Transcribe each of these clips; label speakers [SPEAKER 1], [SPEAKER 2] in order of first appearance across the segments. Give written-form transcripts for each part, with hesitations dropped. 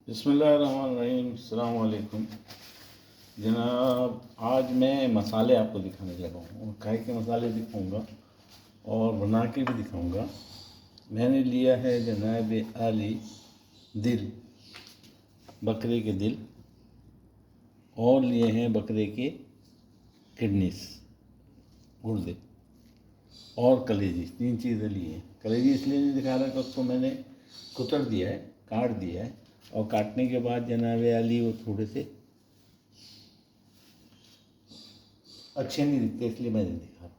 [SPEAKER 1] बिस्मिल्लाहिर्रहमानिर्रहीम, अस्सलाम वालेकुम जनाब। आज मैं मसाले आपको दिखाने लगा हूँ और काय के मसाले दिखाऊंगा और बना के भी दिखाऊंगा। मैंने लिया है जनाब आली दिल, बकरे के दिल, और लिए हैं बकरे के किडनीस, गुर्दे और कलेजी। 3 चीज़ें ली हैं। कलेजी इसलिए नहीं दिखा रहा कि उसको मैंने कुतर दिया है, काट दिया है, और काटने के बाद जनाब आली वो थोड़े से अच्छे नहीं दिखते, इसलिए मैं नहीं दिखा रहा।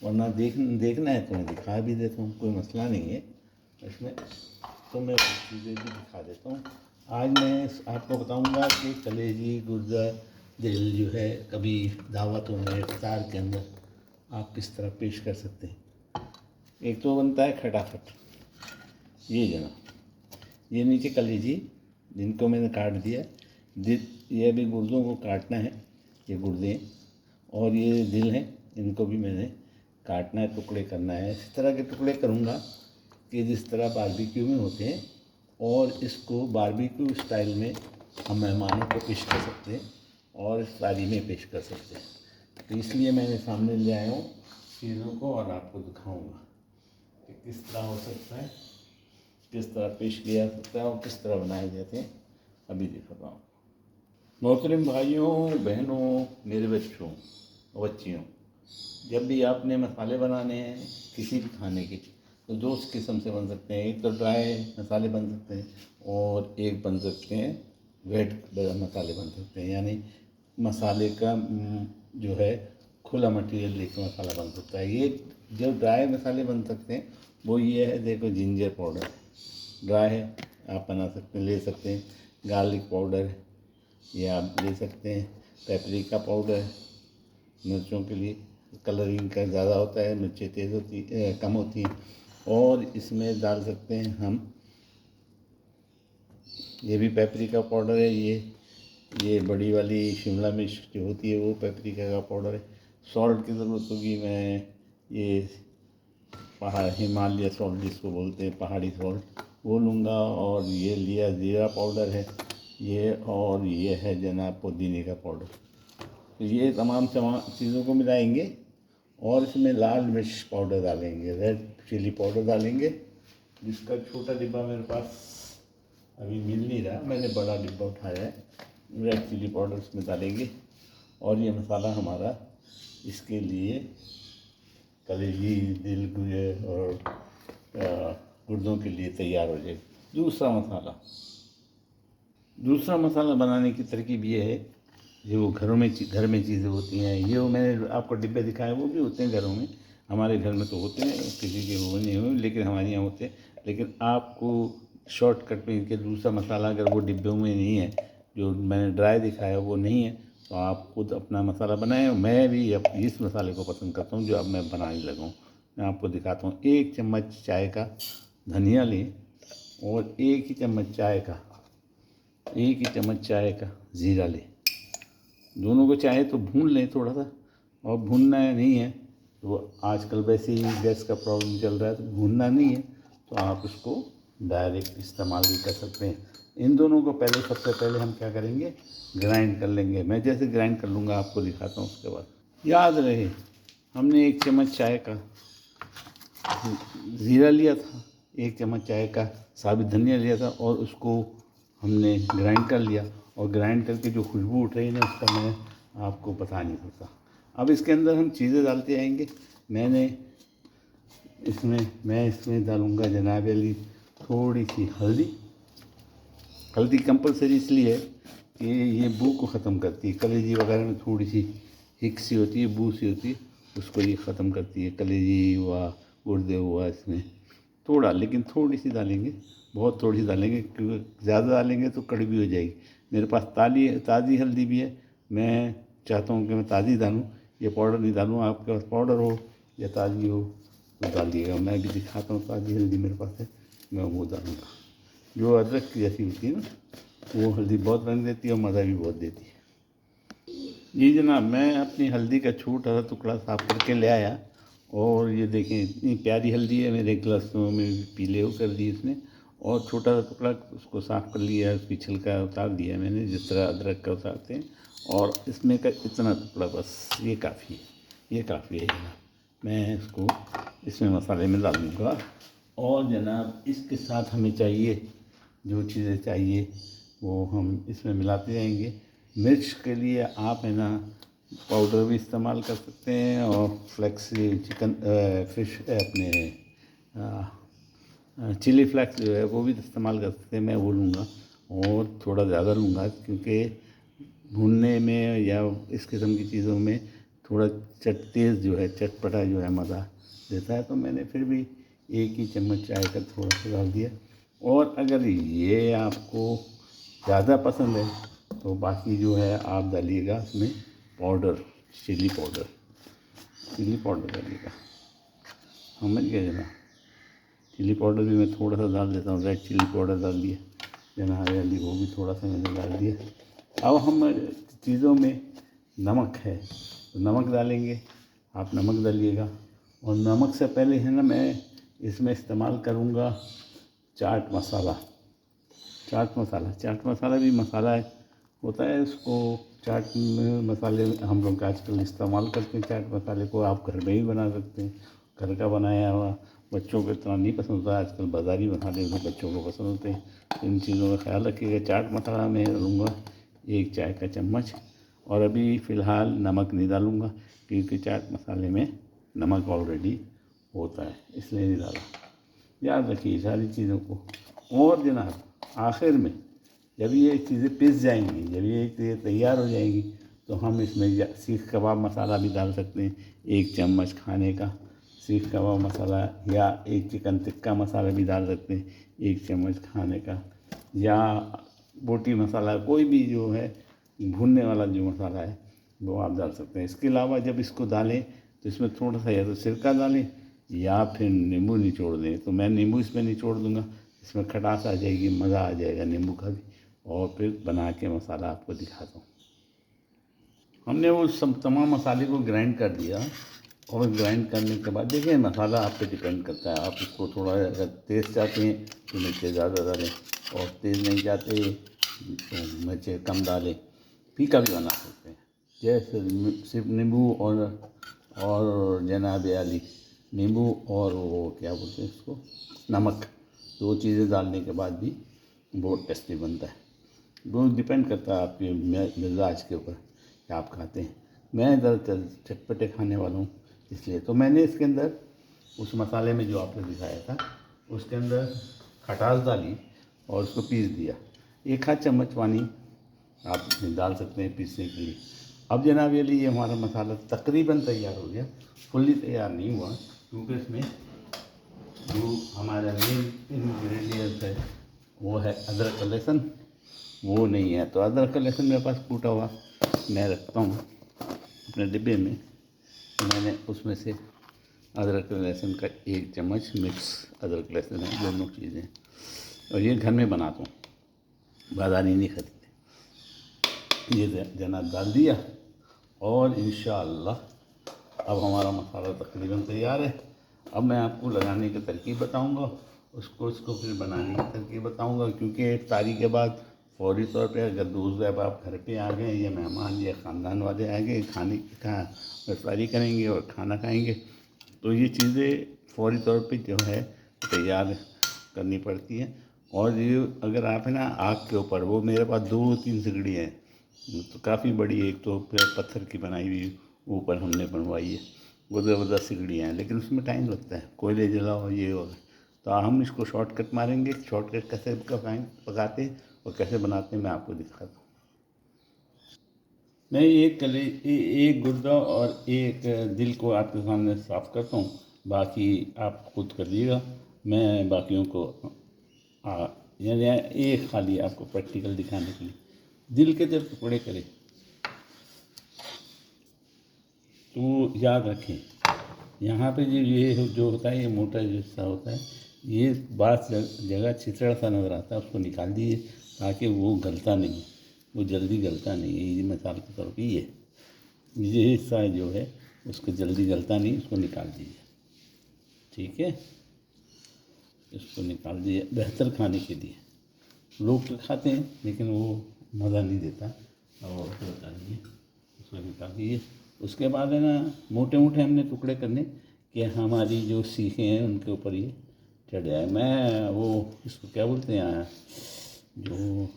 [SPEAKER 1] वरना देखना है तो मैं दिखा भी देता हूँ, कोई मसला नहीं है इसमें। तो मैं चीज़ें भी दिखा देता हूँ। आज मैं आपको बताऊँगा कि कलेजी, गुर्दा, दिल जो है कभी दावतों में, इफ्तार के अंदर आप किस तरह पेश कर सकते हैं। एक तो बनता है खटाखट, ये जनाब, ये नीचे कलेजी जिनको मैंने काट दिया, दिल ये भी गुर्दों को काटना है, ये गुर्दे हैं, और ये दिल हैं, इनको भी मैंने काटना है, टुकड़े करना है। इस तरह के टुकड़े करूँगा कि जिस तरह बारबेक्यू में होते हैं, और इसको बारबेक्यू स्टाइल में हम मेहमानों को पेश कर सकते हैं और शादी में पेश कर सकते हैं। तो इसलिए मैंने सामने ले आया हूँ चीज़ों को और आपको दिखाऊँगा कि किस तरह हो सकता है, किस तरह पेश किया जा सकता है और किस तरह बनाए जाते हैं। अभी दिखाता हूँ। मोहतरम भाइयों, बहनों, मेरे बच्चों और बच्चियों, जब भी आपने मसाले बनाने हैं किसी भी खाने के, तो 2 किस्म से बन सकते हैं। एक तो ड्राई मसाले बन सकते हैं और एक बन सकते हैं वेट मसाले बन सकते हैं, यानी मसाले का जो है खुला मटेरियल लेकर मसाला बन सकता है। ये जो ड्राई मसाले बन सकते हैं वो ये है, देखो जिंजर पाउडर ड्राई है, आप बना सकते हैं, ले सकते हैं। गार्लिक पाउडर है, ये आप ले सकते हैं। पेपरिका पाउडर है, मिर्चों के लिए कलरिंग का ज़्यादा होता है, मिर्चें तेज़ होती कम होती हैं। और इसमें डाल सकते हैं हम, ये भी पेपरिका पाउडर है, ये बड़ी वाली शिमला मिर्च जो होती है वो पेपरिका का पाउडर है। सॉल्ट की ज़रूरत होगी, मैं ये हिमालय सॉल्ट जिसको बोलते हैं, पहाड़ी सॉल्ट, वो लूँगा। और ये लिया ज़ीरा पाउडर है ये, और ये है जनाब पुदीने का पाउडर। तो ये तमाम चीज़ों को मिलाएंगे और इसमें लाल मिर्च पाउडर डालेंगे, रेड चिली पाउडर डालेंगे, जिसका छोटा डिब्बा मेरे पास अभी मिल नहीं रहा, मैंने बड़ा डिब्बा उठाया है। रेड चिली पाउडर इसमें डालेंगे और ये मसाला हमारा इसके लिए कलेजी, दिल और गुर्दों के लिए तैयार हो जाएगा। दूसरा मसाला बनाने की तरकीब ये है, जो घर में चीज़ें होती हैं, ये वो मैंने आपको डिब्बे दिखाए, वो भी होते हैं घरों में, हमारे घर में तो होते हैं, किसी के वो नहीं हुए, लेकिन हमारे यहाँ होते हैं। लेकिन आपको शॉर्टकट में इनके दूसरा मसाला अगर वो डिब्बों में नहीं है, जो मैंने ड्राई दिखाया वो नहीं है, तो आप खुद अपना मसाला बनाएं। मैं भी अब इस मसाले को पसंद करता हूँ जो अब मैं बनाने लगा हूँ। मैं आपको दिखाता हूँ। 1 चम्मच चाय का धनिया लें और 1 ही चम्मच चाय का ज़ीरा लें। दोनों को चाहे तो भून लें थोड़ा सा, और भूनना नहीं है तो आजकल वैसे ही गैस का प्रॉब्लम चल रहा है, तो भूनना नहीं है तो आप इसको डायरेक्ट इस्तेमाल भी कर सकते हैं। इन दोनों को सबसे पहले हम क्या करेंगे, ग्राइंड कर लेंगे। मैं जैसे ग्राइंड कर लूँगा आपको दिखाता हूँ। उसके बाद याद रहे, हमने 1 चम्मच चाय का ज़ीरा लिया था, 1 चम्मच चाय का साबित धनिया लिया था, और उसको हमने ग्राइंड कर लिया। और ग्राइंड करके जो खुशबू उठ रही है ना, उसका मैं आपको बता नहीं सकता। अब इसके अंदर हम चीज़ें डालते आएंगे। मैं इसमें डालूँगा जनाब अली थोड़ी सी हल्दी कंपलसरी इसलिए है कि ये बू को ख़त्म करती है। कलेजी वगैरह में थोड़ी सी हिक सी होती है, बू सी होती है, उसको ये ख़त्म करती है। कलेजी हुआ, गुर्दे हुआ, इसमें थोड़ा, लेकिन थोड़ी सी डालेंगे, बहुत थोड़ी सी डालेंगे, क्योंकि ज़्यादा डालेंगे तो कड़वी हो जाएगी। मेरे पास ताज़ी हल्दी भी है, मैं चाहता हूँ कि मैं ताज़ी डालूँ, ये पाउडर नहीं डालूँ। आपके पास पाउडर हो या ताज़ी हो तो डालिएगा। मैं भी दिखाता हूँ, ताज़ी हल्दी मेरे पास है, मैं वो डालूँगा। जो अदरक की जैसी होती है ना, वो हल्दी बहुत रंग देती है और मज़ा भी बहुत देती है। जी जनाब, मैं अपनी हल्दी का छोटा सा टुकड़ा साफ करके ले आया, और ये देखें इतनी प्यारी हल्दी है। मेरे गिलासों में पीले हो कर दी इसने, और छोटा सा टुकड़ा उसको साफ़ कर लिया, उसकी छिलका उतार दिया मैंने, जिस तरह अदरक का उतारते हैं। और इसमें का इतना टुकड़ा बस, ये काफ़ी है, ये काफ़ी है जनाब। मैं इसको इसमें मसाले में डाल दूँगा। और जनाब इसके साथ हमें चाहिए जो चीज़ें चाहिए वो हम इसमें मिलाते जाएंगे। मिर्च के लिए आप है ना पाउडर भी इस्तेमाल कर सकते हैं, और फ्लेक्स चिकन फिश अपने चिली फ्लेक्स जो है वो भी इस्तेमाल कर सकते हैं, मैं वो लूँगा। और थोड़ा ज़्यादा लूँगा क्योंकि भूनने में या इस किस्म की चीज़ों में थोड़ा तेज़ जो है, चटपटा जो है मज़ा देता है। तो मैंने फिर भी 1 ही चम्मच चाय का थोड़ा सा डाल दिया। और अगर ये आपको ज़्यादा पसंद है तो बाकी जो है आप डालिएगा इसमें powder, chilli powder, chilli powder डालिएगा, समझ गए जनाब। चिली पाउडर भी मैं थोड़ा सा डाल देता हूँ, रेड चिली पाउडर डाल दिया जनाब, हल्दी वो भी थोड़ा सा मैंने डाल दिया। अब हम चीज़ों में नमक है तो नमक डालेंगे, आप नमक डालिएगा। और नमक से पहले है ना मैं इसमें इस्तेमाल करूँगा चाट मसाला। चाट मसाला भी मसाला है, होता है, उसको चाट मसाले हम लोग आजकल इस्तेमाल करते हैं। चाट मसाले को आप घर में ही बना सकते हैं, घर का बनाया हुआ। बच्चों को इतना नहीं पसंद होता, आजकल बाज़ारी मसाले भी बच्चों को पसंद होते हैं। इन चीज़ों का ख्याल रखिएगा। चाट मसाला मैं डालूँगा 1 चाय का चम्मच। और अभी फ़िलहाल नमक नहीं डालूँगा क्योंकि चाट मसाले में नमक ऑलरेडी होता है, इसलिए नहीं डाला। याद रखिए सारी चीज़ों को। और जनाब आखिर में जब ये चीज़ें पिस जाएंगी, जब ये चीज़ें तैयार हो जाएंगी, तो हम इसमें सीख कबाब मसाला भी डाल सकते हैं, 1 चम्मच खाने का सीख कबाब मसाला, या 1 चिकन टिक्का मसाला भी डाल सकते हैं 1 चम्मच खाने का, या बोटी मसाला, कोई भी जो है भूनने वाला जो मसाला है वो आप डाल सकते हैं। इसके अलावा जब इसको डालें तो इसमें थोड़ा सा या तो सिरका डालें या फिर नींबू निचोड़ दें। तो मैं नींबू इसमें निचोड़ दूँगा, इसमें खटास आ जाएगी, मज़ा आ जाएगा नींबू का भी। और फिर बना के मसाला आपको दिखाता हूँ। हमने वो सब तमाम मसाले को ग्राइंड कर दिया। और ग्राइंड करने के बाद देखिए मसाला आप पे डिपेंड करता है, आप इसको थोड़ा अगर तेज़ चाहते हैं तो मिर्चें ज़्यादा डालें, और तेज़ नहीं चाहते तो मिर्चें कम डालें। फीका भी बना सकते हैं, जैसे सिर्फ नींबू और जनाब आली नींबू और वो क्या बोलते हैं इसको, नमक, 2 चीज़ें डालने के बाद भी बहुत टेस्टी बनता है। वो डिपेंड करता है आपके मिजाज के ऊपर कि आप खाते हैं। मैं ज़्यादातर चटपटे खाने वाला हूँ, इसलिए तो मैंने इसके अंदर उस मसाले में जो आपने दिखाया था उसके अंदर खटास डाली और उसको पीस दिया। 1 आध चम्मच पानी आप डाल सकते हैं पीसने के लिए। अब जनाब ये लिए हमारा मसाला तकरीबन तैयार हो गया, फुल्ली तैयार नहीं हुआ क्योंकि इसमें जो हमारा मेन इंग्रेडिएंट है वो है अदरक का लहसुन, वो नहीं है। तो अदरक का लहसुन मेरे पास कूटा हुआ मैं रखता हूँ अपने डिब्बे में। तो मैंने उसमें से अदरक लहसुन का 1 चम्मच मिक्स अदरक लहसुन है, दोनों चीज़ें, और ये घर में बनाता हूँ, बाज़ारी नहीं खरीदते। ये जनाब डाल दिया और इंशाअल्लाह अब हमारा मसाला तकरीबन तैयार है। अब मैं आपको लगाने की तरकीब बताऊंगा, उसको फिर बनाने की तरकीब बताऊंगा, क्योंकि इफ्तारी के बाद फौरी तौर पे अगर दोस्त जब आप घर पे आ गए या मेहमान या ख़ानदान वाले आ गए खाने का इफ्तारी करेंगे और खाना खाएंगे, तो ये चीज़ें फौरी तौर पे जो है तैयार करनी पड़ती हैं। और ये अगर आप है ना आग के ऊपर, वो मेरे पास 2-3 सिगड़ी हैं, तो काफ़ी बड़ी, एक तो पत्थर की बनाई हुई ऊपर हमने बनवाई है, वो ज़बरदस्त सिगड़ियाँ हैं, लेकिन उसमें टाइम लगता है, कोयले जलाओ ये हो। तो हम इसको शॉर्टकट मारेंगे, शॉर्टकट कैसे पकाते हैं और कैसे बनाते हैं मैं आपको दिखाता हूँ। मैं एक गुर्दा और एक दिल को आपके सामने साफ़ करता हूँ, बाकी आप खुद कर लीजिएगा, मैं बाकियों को यानी एक खाली आपको प्रैक्टिकल दिखाने के लिए। दिल के जब टुकड़े करें तो याद रखें, यहाँ पे जो होता है, ये मोटा जो हिस्सा होता है, ये बात जगह छितड़ा सा नज़र आता है, उसको निकाल दीजिए ताकि वो गलता नहीं, वो जल्दी गलता नहीं है। ये मिसाल के तौर पे ये हिस्सा जो है उसको जल्दी गलता नहीं, उसको निकाल दीजिए, ठीक है। इसको निकाल दिए बेहतर खाने के लिए। लोग तो खाते हैं लेकिन वो मज़ा नहीं देता। और निकालिए, उसको निकाल दिए। उसके बाद है ना, मोटे मोटे हमने टुकड़े करने कि हमारी जो सीखें हैं उनके ऊपर ये चढ़ जाए। मैं वो इसको क्या बोलते हैं, जो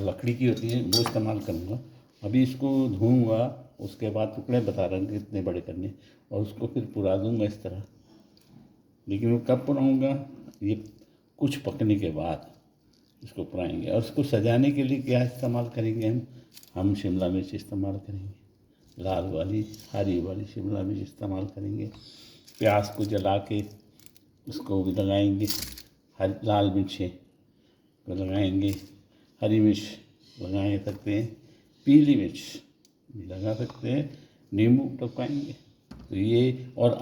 [SPEAKER 1] लकड़ी की होती है वो इस्तेमाल करूँगा। अभी इसको धोऊँगा, उसके बाद टुकड़े बता रहा हूँ कितने बड़े करने, और उसको फिर पुरा दूँगा इस तरह। लेकिन वो कब पुराऊँगा, ये कुछ पकने के बाद इसको पुराएंगे। और उसको सजाने के लिए क्या इस्तेमाल करेंगे हम शिमला मिर्च इस्तेमाल करेंगे, लाल वाली हरी वाली शिमला मिर्च इस्तेमाल करेंगे। प्याज को जला के उसको भी लगाएंगे, लाल मिर्चें को लगाएंगे, हरी मिर्च लगा सकते हैं, पीली मिर्च भी लगा सकते हैं, नींबू टपकाएंगे। तो ये और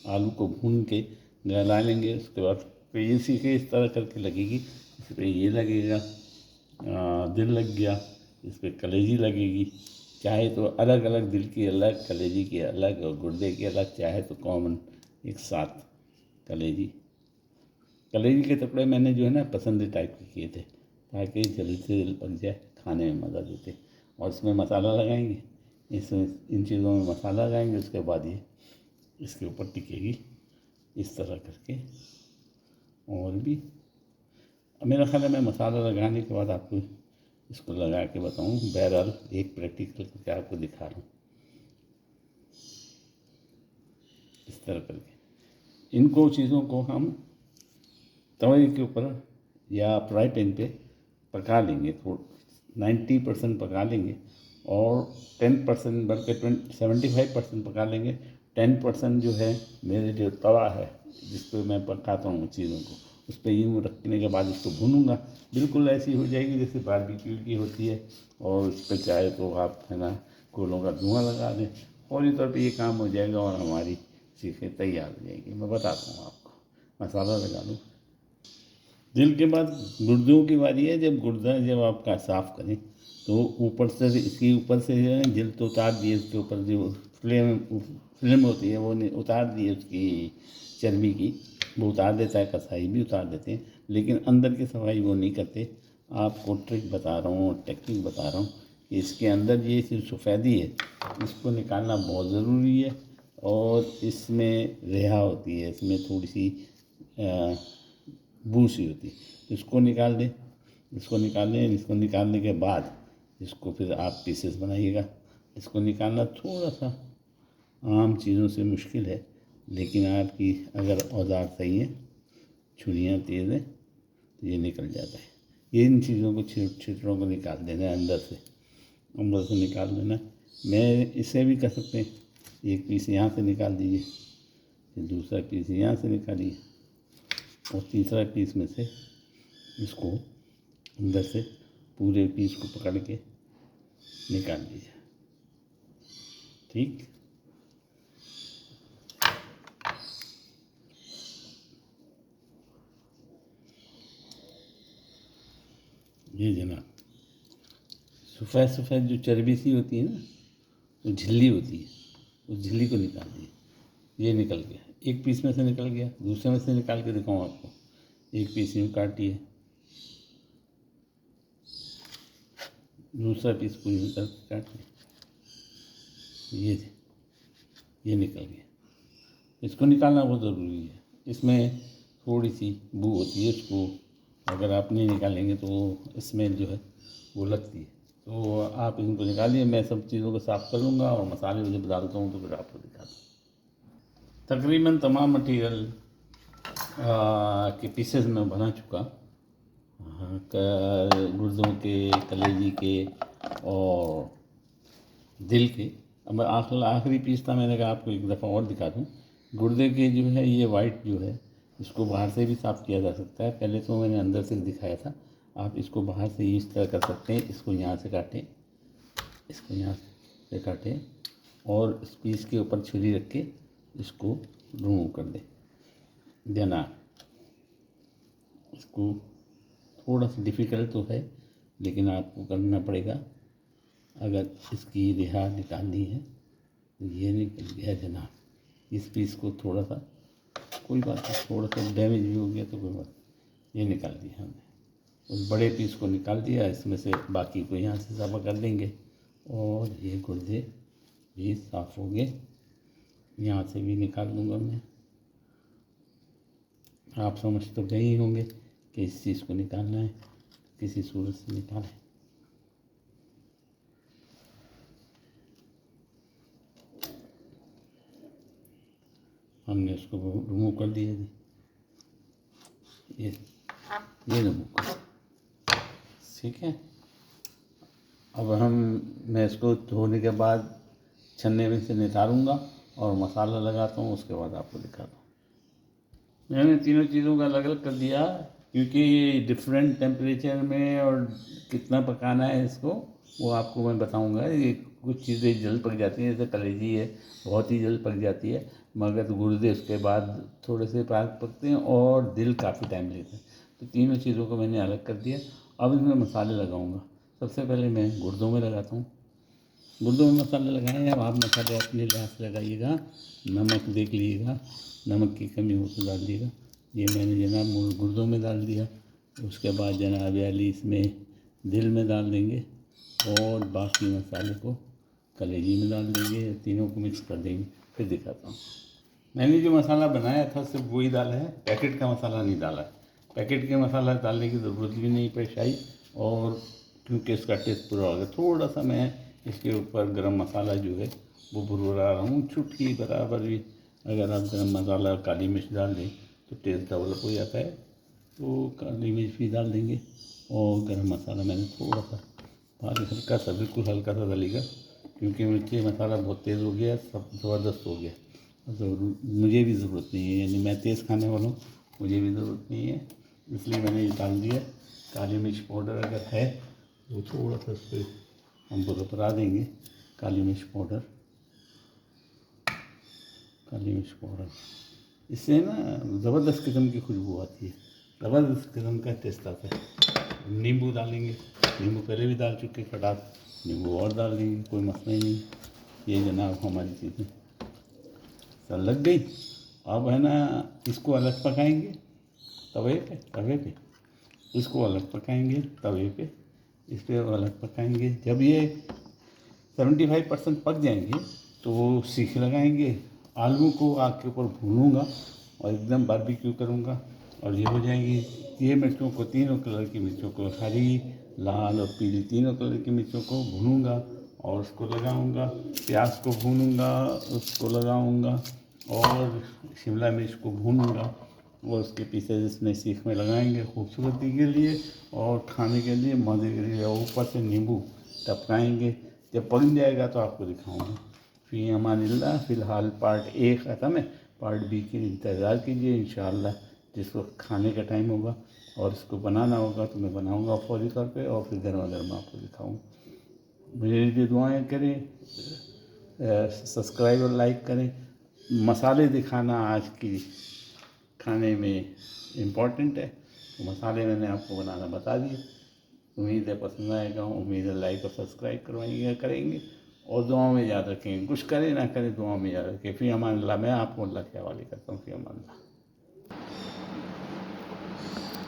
[SPEAKER 1] आलू को भून के गला लेंगे। उसके बाद फिर ये सीखे इस तरह करके लगेगी। इस पर ये लगेगा, दिल लग गया, इस पर कलेजी लगेगी। चाहे तो अलग अलग दिल की अलग, कलेजी की अलग और गुर्दे की अलग, चाहे तो कॉमन एक साथ कलेजी के टुकड़े मैंने जो है ना पसंद टाइप के किए थे, ताकि जल्दी से जल्दी पक जाए, खाने में मज़ा देते। और इसमें मसाला लगाएंगे, इन चीज़ों में मसाला लगाएंगे। उसके बाद ये इसके ऊपर टिकेगी इस तरह करके। और भी मेरा ख्याल है मैं मसाला लगाने के बाद आपको इसको लगा के बताऊँ। बहरहाल एक प्रैक्टिकल करके आपको दिखा रहा हूँ इस तरह करके। इनको चीज़ों को हम तवे के ऊपर या फ्राई पैन पे पका लेंगे, 90% पका लेंगे, और 10% बल्कि 75% पका लेंगे। 10% जो है मेरे जो तवा है जिस पर मैं पकाता हूँ चीज़ों को, उस पर यूँ रखने के बाद इसको भूनूंगा। बिल्कुल ऐसी हो जाएगी जैसे बारबेक्यू की होती है। और उस पर चाहे तो आप है ना कोलों का धुआं लगा दें, फौरी तौर पे ये काम हो जाएगा और हमारी सीखें तैयार हो जाएगी। मैं बताता हूँ आपको। मसाला लगा लूँ। दिल के बाद गुर्दों की बारी है। जब आपका साफ़ करें तो ऊपर से, इसके ऊपर से जो है जिल्द तो उतार दिए, उसके ऊपर जो फिल्म होती है वो उतार दिए, उसकी चर्बी की वो उतार देता है, कसाई भी उतार देते हैं, लेकिन अंदर की सफाई वो नहीं करते। आपको ट्रिक बता रहा हूँ, टेक्निक बता रहा हूँ कि इसके अंदर ये सिर्फ सफ़ेदी है, इसको निकालना बहुत ज़रूरी है। और इसमें रेहा होती है, इसमें थोड़ी सी बू सी होती है, तो इसको निकाल दें। इसको निकालने के बाद इसको फिर आप पीसेस बनाइएगा। इसको निकालना थोड़ा सा आम चीज़ों से मुश्किल है, लेकिन आपकी अगर औजार सही है, छुरियाँ तेज़ हैं, तो ये निकल जाता है। ये इन चीज़ों को छिलड़ों को निकाल देना है, अंदर से निकाल देना। मैं इसे भी कर सकते हैं, एक पीस यहाँ से निकाल दीजिए, फिर दूसरा पीस यहाँ से निकालिए, और तीसरा पीस में से इसको अंदर से पूरे पीस को पकड़ के निकाल दीजिए। ठीक, ये जनाब सफ़ेद सफ़ेद जो चर्बी सी होती है ना, वो झिल्ली होती है, उस झिल्ली को निकाल दिए। ये निकल गया, एक पीस में से निकल गया। दूसरे में से निकाल के दिखाऊँ आपको। एक पीस यूँ काटिए, दूसरा पीस पूरी निकल काटिए, ये निकल गया। इसको निकालना बहुत ज़रूरी है। इसमें थोड़ी सी बू होती है, उसको अगर आप नहीं निकालेंगे तो स्मेल जो है वो लगती है। तो आप इनको निकालिए, मैं सब चीज़ों को साफ़ कर लूँगा और मसाले जब डालता हूँ तो फिर आपको दिखाता हूँ। तकरीबन तमाम मटीरियल के पीसेस में बना चुका, गुर्दों के, कलेजी के और दिल के। अब आखिरी पीस था, मैंने कहा आपको एक दफ़ा और दिखा दूँ। गुर्दे के जो है ये वाइट जो है, इसको बाहर से भी साफ़ किया जा सकता है। पहले तो मैंने अंदर से दिखाया था, आप इसको बाहर से इस तरह कर सकते हैं। इसको यहाँ से काटें, इसको यहाँ से काटें, और इस पीस के ऊपर छुरी रख के इसको रिमूव कर दें। देना इसको थोड़ा सा डिफ़िकल्ट तो है, लेकिन आपको करना पड़ेगा। अगर इसकी रेहा निकालनी है तो ये निकल गया जनाब। इस पीस को थोड़ा सा कोई बात नहीं, थोड़ा सा डैमेज भी हो गया तो कोई बात, ये निकाल दिया हमने, उस बड़े पीस को निकाल दिया। इसमें से बाकी को यहाँ से साफ़ा कर देंगे। और ये गुर्दे भी साफ़ हो गए, यहाँ से भी निकाल दूँगा मैं। आप समझ तो गए ही होंगे कि इस चीज़ को निकालना है, किसी सूरत से निकालें। हमने इसको रिमूव कर दिया जी, ये रिमूव कर, ठीक है। अब मैं इसको धोने के बाद छन्ने में से निकालूंगा और मसाला लगाता हूँ, उसके बाद आपको दिखाता हूँ। मैंने तीनों चीज़ों का अलग अलग कर दिया, क्योंकि डिफरेंट टेम्परेचर में और कितना पकाना है इसको वो आपको मैं बताऊंगा। ये कुछ चीज़ें जल्द पक जाती हैं, जैसे कलेजी है बहुत ही जल्द पक जाती है, मगर गुर्दे उसके बाद थोड़े से पकते हैं और दिल काफ़ी टाइम लेते हैं। तो तीनों चीज़ों को मैंने अलग कर दिया। अब इसमें मसाले लगाऊंगा। सबसे पहले मैं गुर्दों में लगाता हूँ। गुर्दों में मसाले लगाएं, अब आप मसाले अपने लिहाज से लगाइएगा। नमक देख लीजिएगा, नमक की कमी हो तो डाल दिएगा। ये मैंने जनाब गुर्दों में डाल दिया। उसके बाद जनाब वाली इसमें दिल में डाल देंगे और बाकी मसाले को कलेजी में डाल देंगे, तीनों को मिक्स कर देंगे। फिर दिखाता हूँ। मैंने जो मसाला बनाया था सिर्फ वही डाला है, पैकेट का मसाला नहीं डाला है। पैकेट के मसाला डालने की ज़रूरत भी नहीं पेश आई, और क्योंकि इसका टेस्ट पूरा हो गया। थोड़ा सा मैं इसके ऊपर गरम मसाला जो है वो भुरभुरा रहा हूँ, चुटकी बराबर भी। अगर आप गरम मसाला और काली मिर्च डाल दें तो टेस्ट डेवलप हो जाता है, तो काली मिर्च भी डाल देंगे। और गरम मसाला मैंने थोड़ा सा हल्का सा, बिल्कुल हल्का सा डालेगा, क्योंकि मिर्ची मसाला बहुत तेज़ हो गया, सब ज़बरदस्त हो गया। मुझे भी ज़रूरत नहीं है, यानी मैं तेज़ खाने वाला हूँ, मुझे भी ज़रूरत नहीं है, इसलिए मैंने ये डाल दिया। काली मिर्च पाउडर अगर है वो थोड़ा सा उस पर हम भुरभुरा देंगे। काली मिर्च पाउडर, काली मिर्च पाउडर, इससे ना ज़बरदस्त किस्म की खुशबू आती है, ज़बरदस्त किस्म का टेस्ट आता है। नींबू डालेंगे, नींबू पहले भी डाल चुके खटास, नींबू और डाल देंगे, कोई मसला ही नहीं। ये जनाब हमारी चीज़ें सब लग गई। अब है ना, इसको अलग पकाएंगे तवे पे इसको अलग पकाएंगे तवे पे, इस पर अलग पकाएंगे। जब ये 75% पक जाएंगे तो सीख लगाएंगे। आलू को आग के ऊपर भूनूंगा और एकदम बारबेक्यू करूंगा, और ये हो जाएगी। ये मिर्चों को, तीनों कलर की मिर्चों को, हरी, लाल और पीली तीनों कलर की मिर्चों को भूनूंगा और उसको लगाऊंगा। प्याज को भूनूंगा, उसको लगाऊंगा, और शिमला मिर्च को भूनूंगा और उसके पीसेज इसमें सीख में लगाएंगे, खूबसूरती के लिए और खाने के लिए, मज़े के लिए। ऊपर से नींबू टपकाएंगे। जब पक जाएगा तो आपको दिखाऊंगा। फ़ी अमानिल्लाह। फ़िलहाल पार्ट ए ख़त्म है, पार्ट बी के इंतज़ार कीजिए इंशाअल्लाह। जिस वक्त खाने का टाइम होगा और इसको बनाना होगा तो मैं बनाऊंगा फौरी तौर पे, और फिर गर्मा गर्म आपको दिखाऊंगा। मेरे लिए दुआएं करें, सब्सक्राइब और लाइक करें। मसाले दिखाना आज की खाने में इम्पॉर्टेंट है, तो मसाले मैंने आपको बनाना बता दिए। उम्मीद है पसंद आएगा, उम्मीद है लाइक और सब्सक्राइब करवाइएगा, करेंगे। और दुआओं में याद रखेंगे, कुछ करें ना करें दुआओं में याद रखें। फ़ी अमान अल्लाह। मैं आपको अल्लाह के हवाले करता हूँ। फ़ी अमान अल्लाह।